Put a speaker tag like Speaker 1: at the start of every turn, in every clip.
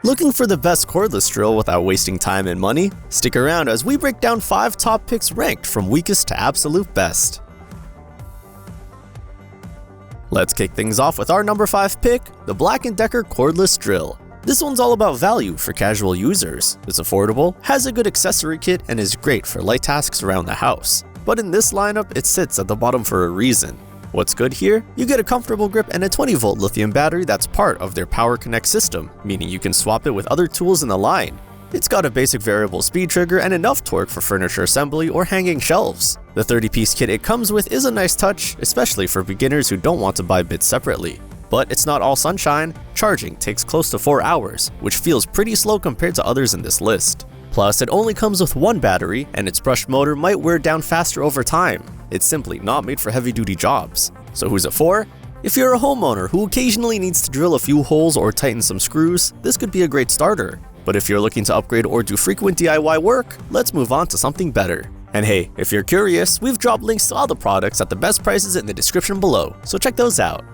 Speaker 1: Looking for the best cordless drill without wasting time and money? Stick around as we break down 5 top picks ranked from weakest to absolute best. Let's kick things off with our number 5 pick, the BLACK+DECKER cordless drill. This one's all about value for casual users. It's affordable, has a good accessory kit, and is great for light tasks around the house. But in this lineup, it sits at the bottom for a reason. What's good here? You get a comfortable grip and a 20-volt lithium battery that's part of their Power Connect system, meaning you can swap it with other tools in the line. It's got a basic variable speed trigger and enough torque for furniture assembly or hanging shelves. The 30-piece kit it comes with is a nice touch, especially for beginners who don't want to buy bits separately. But it's not all sunshine. Charging takes close to 4 hours, which feels pretty slow compared to others in this list. Plus, it only comes with one battery, and its brushed motor might wear down faster over time. It's simply not made for heavy-duty jobs. So who's it for? If you're a homeowner who occasionally needs to drill a few holes or tighten some screws, this could be a great starter. But if you're looking to upgrade or do frequent DIY work, let's move on to something better. And hey, if you're curious, we've dropped links to all the products at the best prices in the description below, so check those out.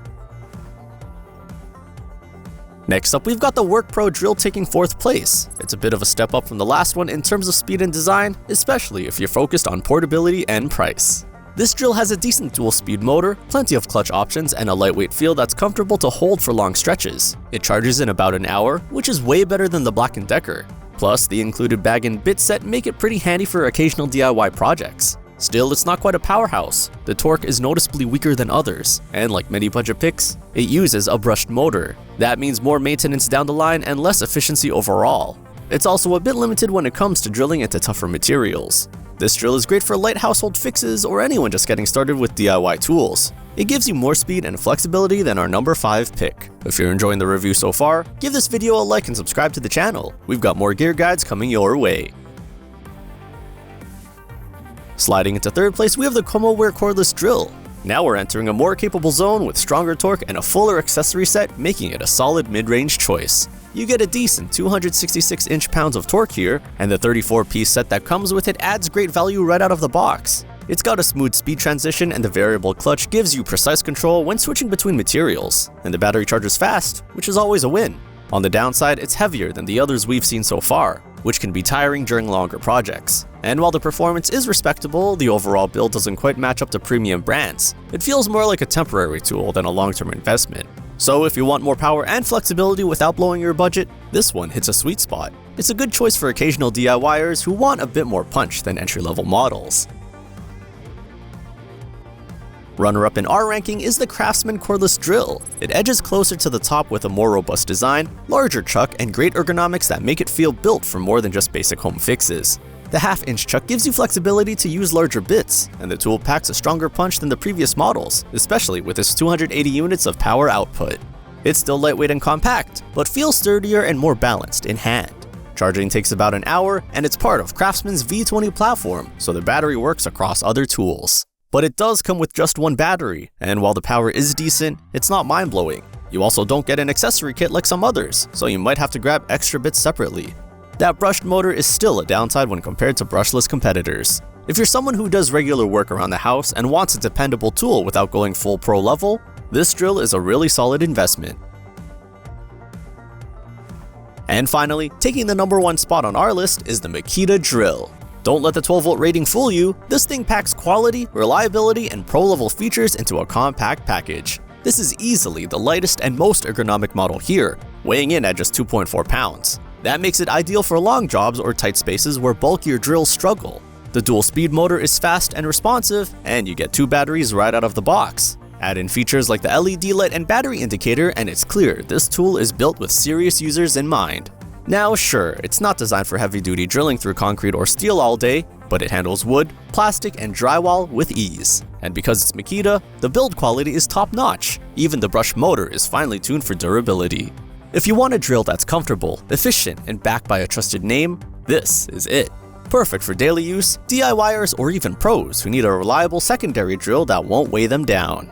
Speaker 1: Next up, we've got the WORKPRO drill taking 4th place. It's a bit of a step up from the last one in terms of speed and design, especially if you're focused on portability and price. This drill has a decent dual-speed motor, plenty of clutch options, and a lightweight feel that's comfortable to hold for long stretches. It charges in about an hour, which is way better than the BLACK+DECKER. Plus, the included bag and bit set make it pretty handy for occasional DIY projects. Still, it's not quite a powerhouse. The torque is noticeably weaker than others, and like many budget picks, it uses a brushed motor. That means more maintenance down the line and less efficiency overall. It's also a bit limited when it comes to drilling into tougher materials. This drill is great for light household fixes or anyone just getting started with DIY tools. It gives you more speed and flexibility than our number 5 pick. If you're enjoying the review so far, give this video a like and subscribe to the channel. We've got more gear guides coming your way. Sliding into 3rd place, we have the COMOWARE cordless drill. Now we're entering a more capable zone with stronger torque and a fuller accessory set, making it a solid mid-range choice. You get a decent 266 inch-pounds of torque here, and the 34-piece set that comes with it adds great value right out of the box. It's got a smooth speed transition, and the variable clutch gives you precise control when switching between materials, and the battery charges fast, which is always a win. On the downside, it's heavier than the others we've seen so far, which can be tiring during longer projects. And while the performance is respectable, the overall build doesn't quite match up to premium brands. It feels more like a temporary tool than a long-term investment. So if you want more power and flexibility without blowing your budget, this one hits a sweet spot. It's a good choice for occasional DIYers who want a bit more punch than entry-level models. Runner-up in our ranking is the CRAFTSMAN cordless drill. It edges closer to the top with a more robust design, larger chuck, and great ergonomics that make it feel built for more than just basic home fixes. The half-inch chuck gives you flexibility to use larger bits, and the tool packs a stronger punch than the previous models, especially with its 280 units of power output. It's still lightweight and compact, but feels sturdier and more balanced in hand. Charging takes about an hour, and it's part of CRAFTSMAN's V20 platform, so the battery works across other tools. But it does come with just one battery, and while the power is decent, it's not mind-blowing. You also don't get an accessory kit like some others, so you might have to grab extra bits separately. That brushed motor is still a downside when compared to brushless competitors. If you're someone who does regular work around the house and wants a dependable tool without going full pro level, this drill is a really solid investment. And finally, taking the number 1 spot on our list is the Makita drill. Don't let the 12-volt rating fool you. This thing packs quality, reliability, and pro-level features into a compact package. This is easily the lightest and most ergonomic model here, weighing in at just 2.4 pounds. That makes it ideal for long jobs or tight spaces where bulkier drills struggle. The dual-speed motor is fast and responsive, and you get 2 batteries right out of the box. Add in features like the LED light and battery indicator, and it's clear this tool is built with serious users in mind. Now sure, it's not designed for heavy-duty drilling through concrete or steel all day, but it handles wood, plastic, and drywall with ease. And because it's Makita, the build quality is top-notch. Even the brushed motor is finely tuned for durability. If you want a drill that's comfortable, efficient, and backed by a trusted name, this is it. Perfect for daily use, DIYers, or even pros who need a reliable secondary drill that won't weigh them down.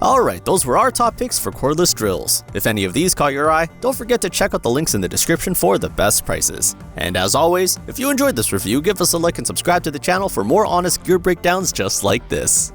Speaker 1: Alright, those were our top picks for cordless drills. If any of these caught your eye, don't forget to check out the links in the description for the best prices. And as always, if you enjoyed this review, give us a like and subscribe to the channel for more honest gear breakdowns just like this.